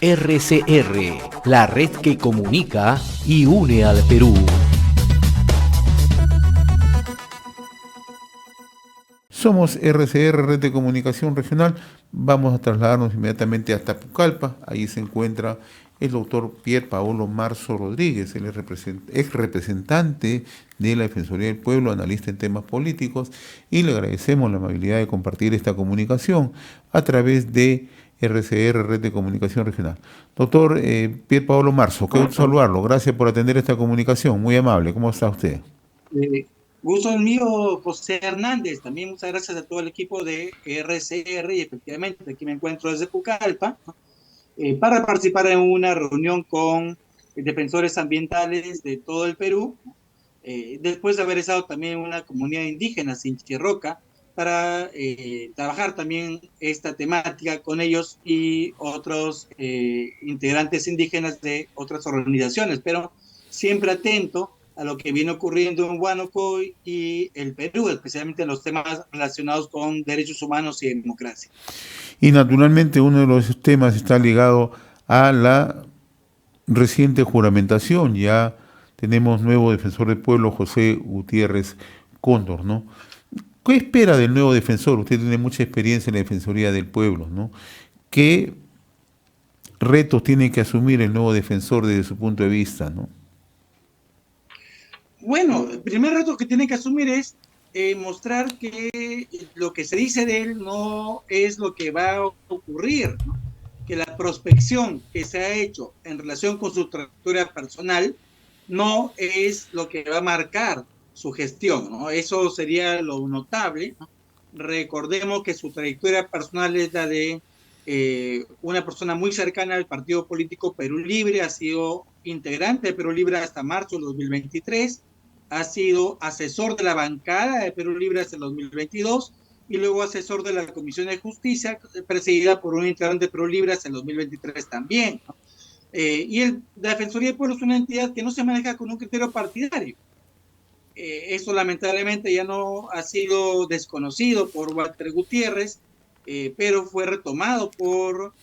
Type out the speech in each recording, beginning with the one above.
RCR, la red que comunica y une al Perú. Somos RCR, Red de Comunicación Regional. Vamos a trasladarnos inmediatamente hasta Pucallpa. Ahí se encuentra el doctor Pier Paolo Marzo Rodríguez. Él es ex representante de la Defensoría del Pueblo, analista en temas políticos, y le agradecemos la amabilidad de compartir esta comunicación a través de RCR, Red de Comunicación Regional. Doctor Pier Paolo Marzo, qué gusto saludarlo. Gracias por atender esta comunicación. Muy amable. ¿Cómo está usted? Eh, Gusto el mío, José Hernández. También muchas gracias a todo el equipo de RCR y efectivamente aquí me encuentro desde Pucallpa para participar en una reunión con defensores ambientales de todo el Perú, después de haber estado también en una comunidad indígena, Sinchirroca, para trabajar también esta temática con ellos y otros integrantes indígenas de otras organizaciones, pero siempre atento a lo que viene ocurriendo en Huánuco y el Perú, especialmente en los temas relacionados con derechos humanos y democracia. Y naturalmente uno de los temas está ligado a la reciente juramentación. Ya tenemos nuevo defensor del pueblo, José Gutiérrez Cóndor, ¿no? ¿Qué espera del nuevo defensor? Usted tiene mucha experiencia en la Defensoría del Pueblo, ¿no? ¿Qué retos tiene que asumir el nuevo defensor desde su punto de vista, ¿no? Bueno, el primer reto que tiene que asumir es mostrar que lo que se dice de él no es lo que va a ocurrir, ¿no? Que la prospección que se ha hecho en relación con su trayectoria personal no es lo que va a marcar su gestión, ¿no? Eso sería lo notable, ¿no? Recordemos que su trayectoria personal es la de una persona muy cercana al partido político Perú Libre, ha sido integrante de Perú Libre hasta marzo de 2023, ha sido asesor de la bancada de Perú Libre hasta el 2022 y luego asesor de la Comisión de Justicia, presidida por un integrante de Perú Libre hasta el 2023 también, ¿no? La Defensoría del Pueblo es una entidad que no se maneja con un criterio partidario. Eso lamentablemente ya no ha sido desconocido por Walter Gutiérrez, pero fue retomado por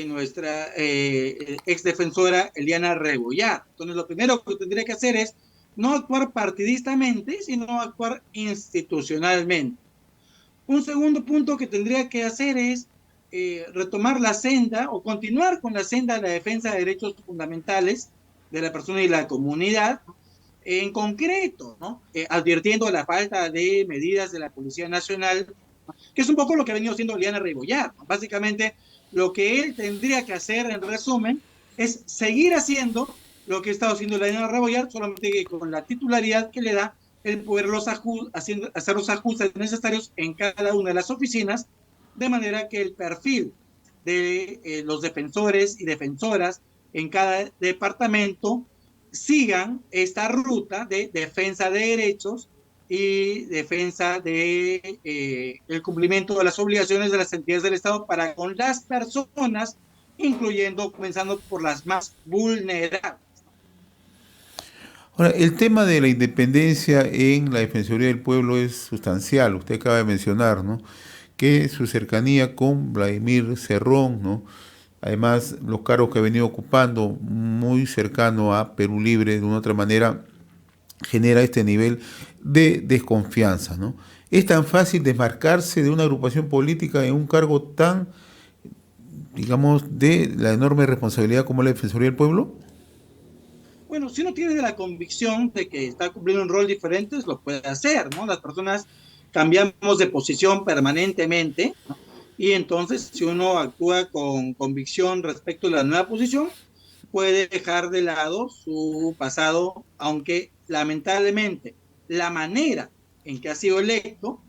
nuestra ex defensora Eliana Rebollar. Entonces lo primero que tendría que hacer es no actuar partidistamente, sino actuar institucionalmente. Un segundo punto que tendría que hacer es retomar la senda o continuar con la senda de la defensa de derechos fundamentales de la persona y la comunidad, en concreto, ¿no? Advirtiendo la falta de medidas de la Policía Nacional, que es un poco lo que ha venido haciendo Eliana Rebollar, ¿no? Básicamente, lo que él tendría que hacer, en resumen, es seguir haciendo lo que ha estado haciendo Eliana Rebollar, solamente que con la titularidad que le da el poder hacer los ajustes necesarios en cada una de las oficinas, de manera que el perfil de los defensores y defensoras en cada departamento sigan esta ruta de defensa de derechos y defensa de el cumplimiento de las obligaciones de las entidades del Estado para con las personas, incluyendo, comenzando por las más vulnerables. Ahora, el tema de la independencia en la Defensoría del Pueblo es sustancial. Usted acaba de mencionar, ¿no?, que su cercanía con Vladimir Cerrón, ¿no?, además los cargos que ha venido ocupando muy cercano a Perú Libre, de una otra manera, genera este nivel de desconfianza, ¿no? ¿Es tan fácil desmarcarse de una agrupación política en un cargo tan, digamos, de la enorme responsabilidad como la Defensoría del Pueblo? Bueno, si uno tiene la convicción de que está cumpliendo un rol diferente, lo puede hacer, ¿no? Las personas cambiamos de posición permanentemente, ¿no? Y entonces, si uno actúa con convicción respecto a la nueva posición, puede dejar de lado su pasado, aunque lamentablemente la manera en que ha sido electo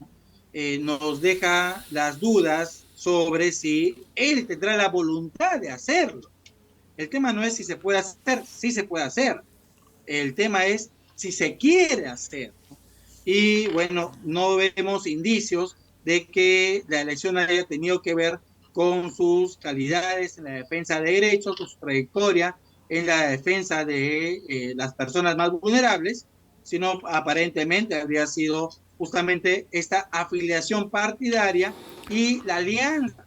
nos deja las dudas sobre si él tendrá la voluntad de hacerlo. El tema no es si se puede hacer, sí se puede hacer. El tema es si se quiere hacer. Y bueno, no vemos indicios de que la elección haya tenido que ver con sus calidades en la defensa de derechos, con su trayectoria en la defensa de las personas más vulnerables, sino aparentemente habría sido justamente esta afiliación partidaria y la alianza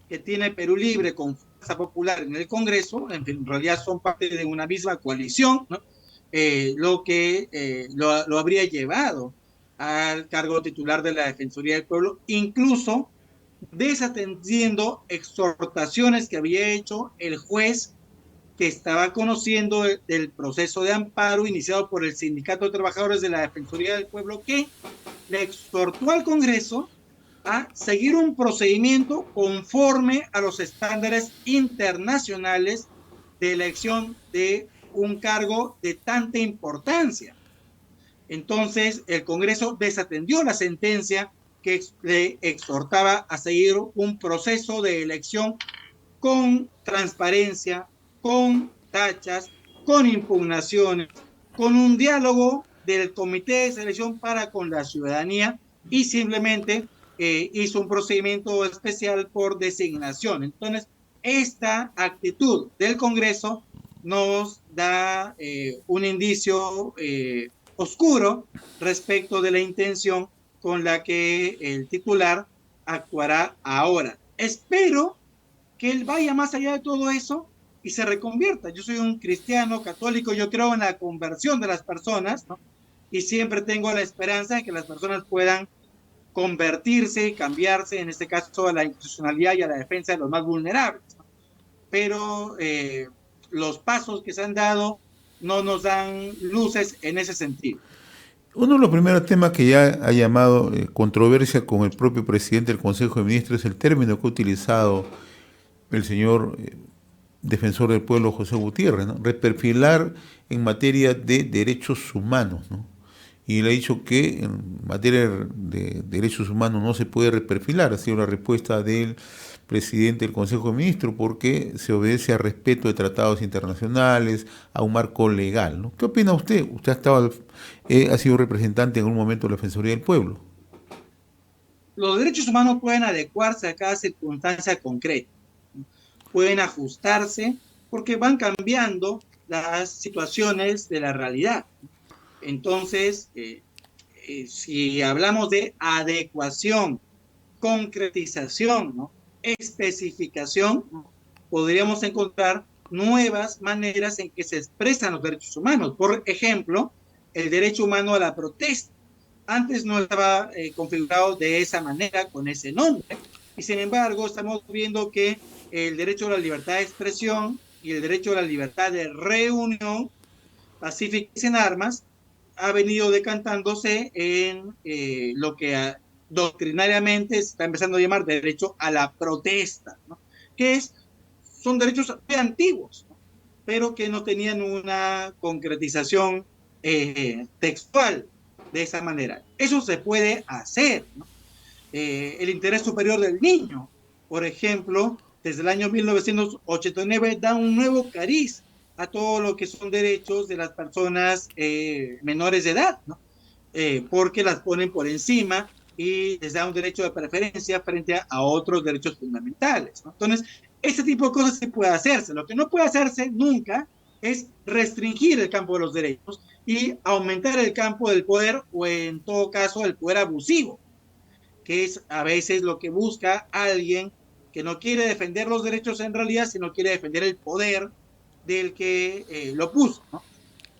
que tiene Perú Libre con Fuerza Popular en el Congreso, en realidad son parte de una misma coalición, ¿no? Lo que lo habría llevado al cargo titular de la Defensoría del Pueblo, incluso desatendiendo exhortaciones que había hecho el juez que estaba conociendo del proceso de amparo iniciado por el Sindicato de Trabajadores de la Defensoría del Pueblo, que le exhortó al Congreso a seguir un procedimiento conforme a los estándares internacionales de elección de un cargo de tanta importancia. Entonces, el Congreso desatendió la sentencia que le exhortaba a seguir un proceso de elección con transparencia, con tachas, con impugnaciones, con un diálogo del Comité de Selección para con la ciudadanía, y simplemente hizo un procedimiento especial por designación. Entonces, esta actitud del Congreso nos da un indicio oscuro respecto de la intención con la que el titular actuará ahora. Espero que él vaya más allá de todo eso y se reconvierta. Yo soy un cristiano católico, yo creo en la conversión de las personas, ¿no? Y siempre tengo la esperanza de que las personas puedan convertirse y cambiarse, en este caso a la institucionalidad y a la defensa de los más vulnerables, ¿no? Pero los pasos que se han dado no nos dan luces en ese sentido. Uno de los primeros temas que ya ha llamado controversia con el propio presidente del Consejo de Ministros es el término que ha utilizado el señor defensor del pueblo José Gutiérrez, ¿no? Reperfilar en materia de derechos humanos, ¿no? Y le ha dicho que en materia de derechos humanos no se puede reperfilar. Ha sido la respuesta del presidente del Consejo de Ministros, porque se obedece al respeto de tratados internacionales, a un marco legal, ¿no? ¿Qué opina usted? Usted ha sido representante en algún momento de la Defensoría del Pueblo. Los derechos humanos pueden adecuarse a cada circunstancia concreta, pueden ajustarse porque van cambiando las situaciones de la realidad. Entonces, si hablamos de adecuación, concretización, ¿no?, especificación, podríamos encontrar nuevas maneras en que se expresan los derechos humanos. Por ejemplo, el derecho humano a la protesta. Antes no estaba configurado de esa manera, con ese nombre, y sin embargo estamos viendo que el derecho a la libertad de expresión y el derecho a la libertad de reunión pacífica y sin armas ha venido decantándose en lo que doctrinariamente se está empezando a llamar derecho a la protesta, ¿no?, que son derechos muy antiguos, ¿no?, pero que no tenían una concretización textual de esa manera. Eso se puede hacer, ¿no? El interés superior del niño, por ejemplo, desde el año 1989 da un nuevo cariz a todo lo que son derechos de las personas menores de edad, ¿no? Porque las ponen por encima y les da un derecho de preferencia frente a otros derechos fundamentales, ¿no? Entonces, este tipo de cosas sí puede hacerse. Lo que no puede hacerse nunca es restringir el campo de los derechos y aumentar el campo del poder, o en todo caso el poder abusivo, que es a veces lo que busca alguien que no quiere defender los derechos en realidad, sino quiere defender el poder del que lo puso, ¿no?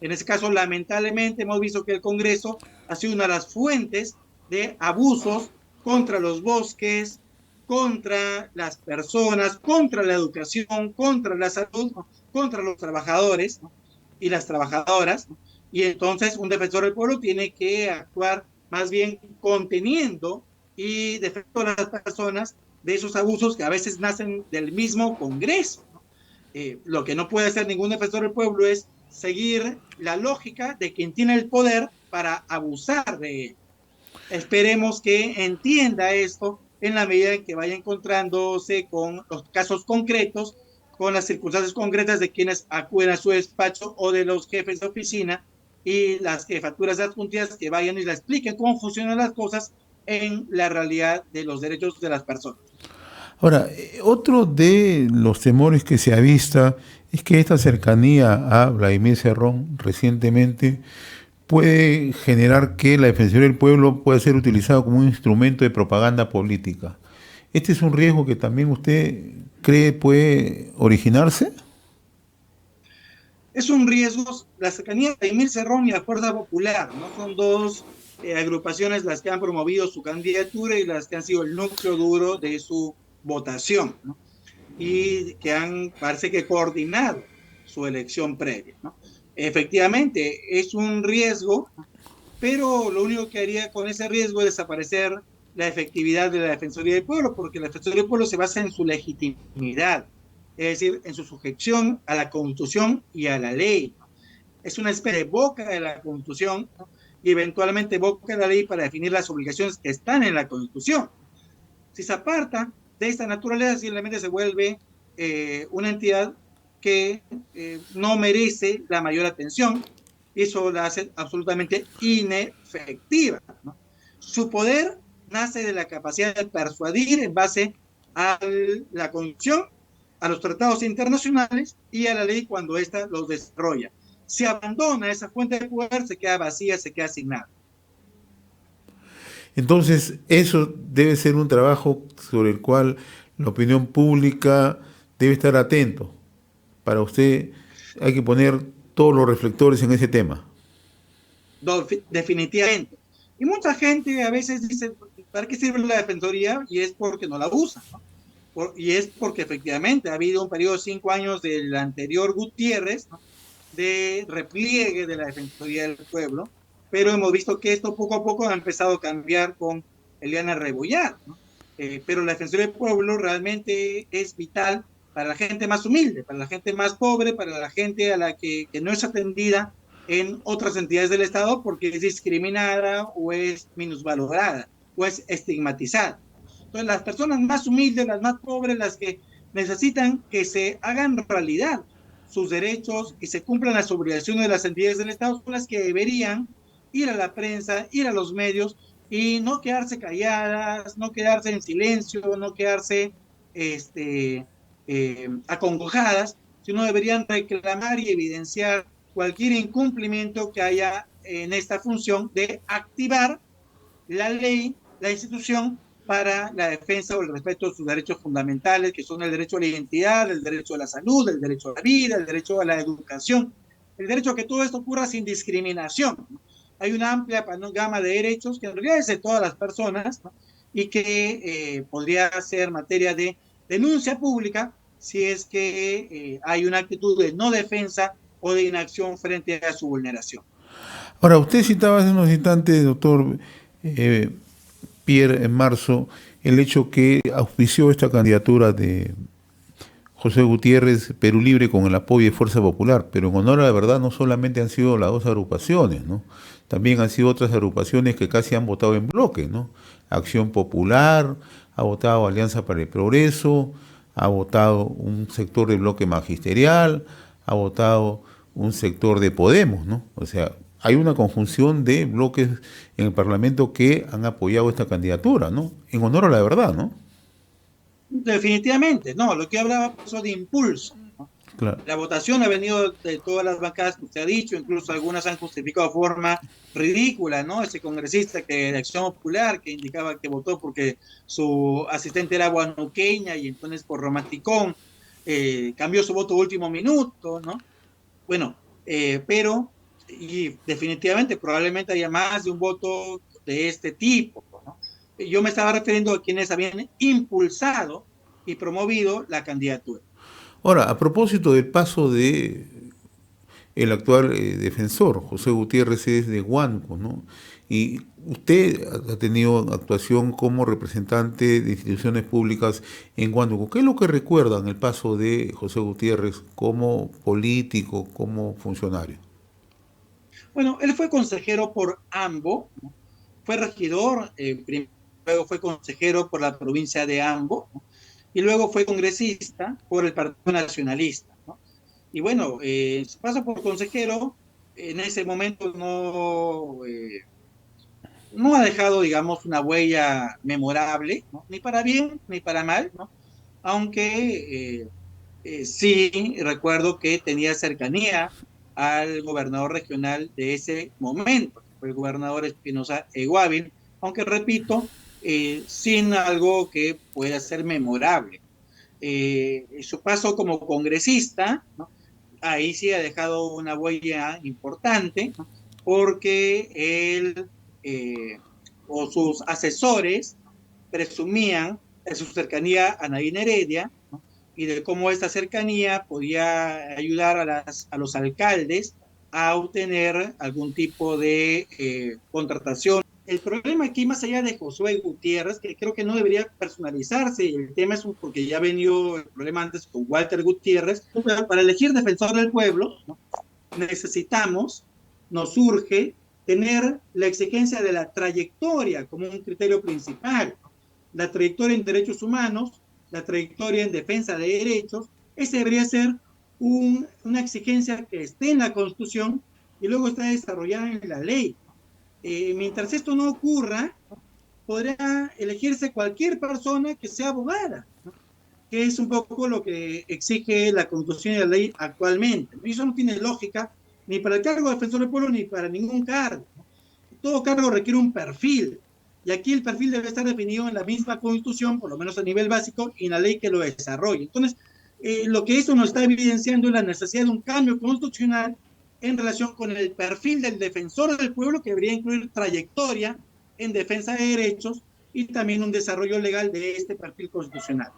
En ese caso, lamentablemente, hemos visto que el Congreso ha sido una de las fuentes de abusos contra los bosques, contra las personas, contra la educación, contra la salud, ¿no?, contra los trabajadores, ¿no?, y las trabajadoras, ¿no? Y entonces un defensor del pueblo tiene que actuar más bien conteniendo y defendiendo a las personas de esos abusos que a veces nacen del mismo Congreso, ¿no? Lo que no puede hacer ningún defensor del pueblo es seguir la lógica de quien tiene el poder para abusar de él. Esperemos que entienda esto en la medida en que vaya encontrándose con los casos concretos, con las circunstancias concretas de quienes acuden a su despacho o de los jefes de oficina y las jefaturas de adjuntas que vayan y le expliquen cómo funcionan las cosas en la realidad de los derechos de las personas. Ahora, otro de los temores que se avista es que esta cercanía a Vladimir Cerrón recientemente puede generar que la Defensoría del Pueblo pueda ser utilizado como un instrumento de propaganda política. Este es un riesgo que también usted cree puede originarse? Es un riesgo, la cercanía de Emil Cerrón y la Fuerza Popular, ¿no? Son dos agrupaciones las que han promovido su candidatura y las que han sido el núcleo duro de su votación, ¿no? Y que han, parece que, coordinado su elección previa, ¿no? Efectivamente, es un riesgo, pero lo único que haría con ese riesgo es desaparecer la efectividad de la Defensoría del Pueblo, porque la Defensoría del Pueblo se basa en su legitimidad, es decir, en su sujeción a la Constitución y a la ley. Es una especie de boca de la Constitución, ¿no? Y eventualmente boca de la ley para definir las obligaciones que están en la Constitución. Si se aparta de esta naturaleza, simplemente se vuelve una entidad que no merece la mayor atención, y eso la hace absolutamente inefectiva, ¿no? Su poder nace de la capacidad de persuadir en base a la Constitución, a los tratados internacionales y a la ley cuando ésta los desarrolla. Si abandona esa fuente de poder, se queda vacía, se queda sin nada. Entonces, eso debe ser un trabajo sobre el cual la opinión pública debe estar atento. Para usted hay que poner todos los reflectores en ese tema. Definitivamente. Y mucha gente a veces dice, ¿para qué sirve la Defensoría? Y es porque no la usa, ¿no? Y es porque efectivamente ha habido un periodo de 5 años del anterior Gutiérrez, ¿no?, de repliegue de la Defensoría del Pueblo, pero hemos visto que esto poco a poco ha empezado a cambiar con Eliana Rebollar, ¿no? Pero la Defensoría del Pueblo realmente es vital para la gente más humilde, para la gente más pobre, para la gente a la que no es atendida en otras entidades del Estado porque es discriminada o es minusvalorada o es estigmatizada. Entonces, las personas más humildes, las más pobres, las que necesitan que se hagan realidad sus derechos y se cumplan las obligaciones de las entidades del Estado, son las que deberían ir a la prensa, ir a los medios y no quedarse calladas, no quedarse en silencio, no quedarse acongojadas, sino deberían reclamar y evidenciar cualquier incumplimiento que haya en esta función de activar la ley, la institución, para la defensa o el respeto de sus derechos fundamentales, que son el derecho a la identidad, el derecho a la salud, el derecho a la vida, el derecho a la educación, el derecho a que todo esto ocurra sin discriminación, ¿no? Hay una amplia gama de derechos que en realidad es de todas las personas, ¿no?, y que podría ser materia de denuncia pública si es que hay una actitud de no defensa o de inacción frente a su vulneración. Ahora, usted citaba hace unos instantes, doctor Pierre, en marzo, el hecho que auspició esta candidatura de José Gutiérrez, Perú Libre, con el apoyo de Fuerza Popular, pero en honor a la verdad no solamente han sido las dos agrupaciones, ¿no? También han sido otras agrupaciones que casi han votado en bloque, ¿no? Acción Popular, ha votado Alianza para el Progreso, ha votado un sector del bloque magisterial, ha votado un sector de Podemos, ¿no? O sea, hay una conjunción de bloques en el Parlamento que han apoyado esta candidatura, ¿no? En honor a la verdad, ¿no? Definitivamente, no, lo que hablaba pasó de impulso, ¿no? Claro. La votación ha venido de todas las bancadas que usted ha dicho, incluso algunas han justificado de forma ridícula, ¿no? Ese congresista que de Acción Popular que indicaba que votó porque su asistente era guanuqueña y entonces por romanticón cambió su voto último minuto, ¿no? Bueno, pero y definitivamente probablemente haya más de un voto de este tipo, ¿no? Yo me estaba refiriendo a quienes habían impulsado y promovido la candidatura. Ahora, a propósito del paso de el actual defensor, José Gutiérrez, es de Huánuco, ¿no? Y usted ha tenido actuación como representante de instituciones públicas en Huánuco. ¿Qué es lo que recuerdan el paso de José Gutiérrez como político, como funcionario? Bueno, él fue consejero por Ambo, ¿no? Fue regidor, luego fue consejero por la provincia de Ambo, ¿no?, y luego fue congresista por el Partido Nacionalista, ¿no? Y bueno, su paso por consejero en ese momento no ha dejado, digamos, una huella memorable, ¿no?, ni para bien ni para mal, ¿no? Aunque sí recuerdo que tenía cercanía al gobernador regional de ese momento, que fue el gobernador Espinosa Eguávil, aunque repito, sin algo que pueda ser memorable. su paso como congresista, ¿no? Ahí sí ha dejado una huella importante, ¿no? Porque él o sus asesores presumían de su cercanía a Nadine Heredia, ¿no? Y de cómo esta cercanía podía ayudar a los alcaldes a obtener algún tipo de contratación. El problema aquí, más allá de Josué Gutiérrez, que creo que no debería personalizarse, el tema es porque ya venido el problema antes con Walter Gutiérrez, para elegir defensor del pueblo, ¿no? Necesitamos, nos urge tener la exigencia de la trayectoria como un criterio principal, ¿no? La trayectoria en derechos humanos, la trayectoria en defensa de derechos, esa debería ser una exigencia que esté en la Constitución y luego está desarrollada en la ley. Mientras esto no ocurra, podrá elegirse cualquier persona que sea abogada, ¿no? Que es un poco lo que exige la Constitución y la ley actualmente. Y eso no tiene lógica ni para el cargo de defensor del pueblo ni para ningún cargo, ¿no? Todo cargo requiere un perfil, y aquí el perfil debe estar definido en la misma Constitución, por lo menos a nivel básico, y en la ley que lo desarrolle. Entonces, lo que esto nos está evidenciando es la necesidad de un cambio constitucional en relación con el perfil del defensor del pueblo, que debería incluir trayectoria en defensa de derechos y también un desarrollo legal de este perfil constitucional.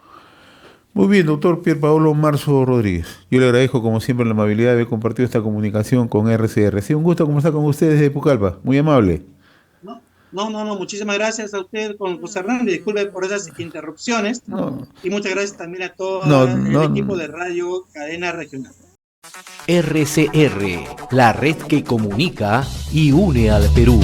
Muy bien, doctor Pierpaolo Marzo Rodríguez. Yo le agradezco, como siempre, la amabilidad de haber compartido esta comunicación con RCR. Sí, un gusto conversar con ustedes desde Pucallpa. Muy amable. No, muchísimas gracias a usted, con José Hernández, disculpe por esas interrupciones, ¿no? No, Y muchas gracias también a todo no, el equipo de Radio Cadena Regional. RCR, la red que comunica y une al Perú.